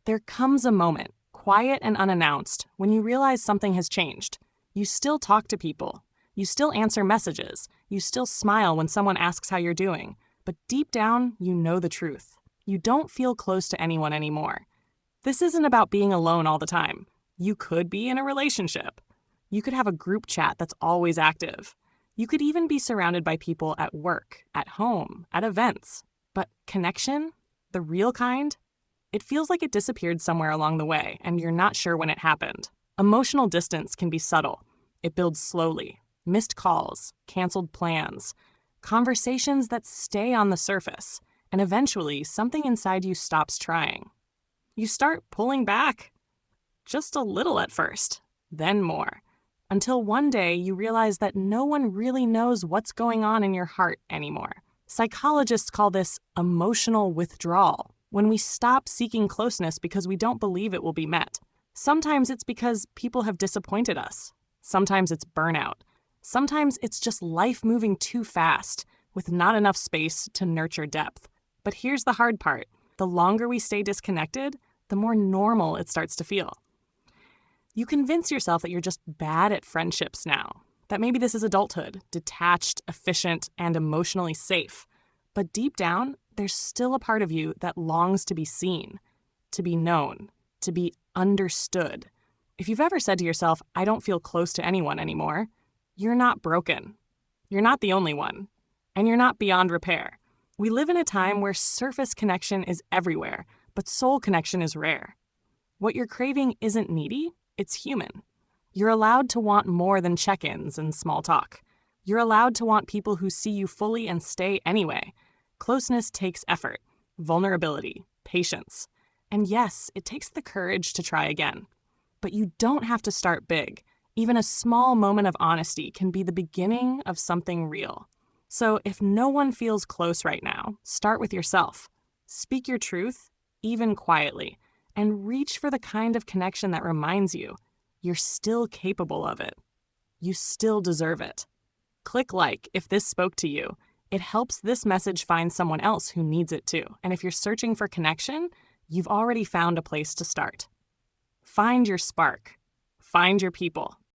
There comes a moment, quiet and unannounced, when you realize something has changed. You still talk to people. You still answer messages. You still smile when someone asks how you're doing. But deep down, you know the truth. You don't feel close to anyone anymore. This isn't about being alone all the time. You could be in a relationship. You could have a group chat that's always active. You could even be surrounded by people at work, at home, at events. But connection, the real kind, it feels like it disappeared somewhere along the way, and you're not sure when it happened. Emotional distance can be subtle. It builds slowly. Missed calls, canceled plans, conversations that stay on the surface, and eventually something inside you stops trying. You start pulling back. Just a little at first, then more. Until one day you realize that no one really knows what's going on in your heart anymore. Psychologists call this emotional withdrawal, when we stop seeking closeness because we don't believe it will be met. Sometimes it's because people have disappointed us. Sometimes it's burnout. Sometimes it's just life moving too fast, with not enough space to nurture depth. But here's the hard part. The longer we stay disconnected, the more normal it starts to feel. You convince yourself that you're just bad at friendships now, that maybe this is adulthood, detached, efficient, and emotionally safe. But deep down, there's still a part of you that longs to be seen, to be known, to be understood. If you've ever said to yourself, I don't feel close to anyone anymore, you're not broken. You're not the only one. And you're not beyond repair. We live in a time where surface connection is everywhere, but soul connection is rare. What you're craving isn't needy, it's human. You're allowed to want more than check-ins and small talk. You're allowed to want people who see you fully and stay anyway. Closeness takes effort, vulnerability, patience. And yes, it takes the courage to try again. But you don't have to start big. Even a small moment of honesty can be the beginning of something real. So if no one feels close right now, start with yourself. Speak your truth, even quietly, and reach for the kind of connection that reminds you you're still capable of it. You still deserve it. Click like if this spoke to you. It helps this message find someone else who needs it too. And if you're searching for connection, you've already found a place to start. Find your spark. Find your people.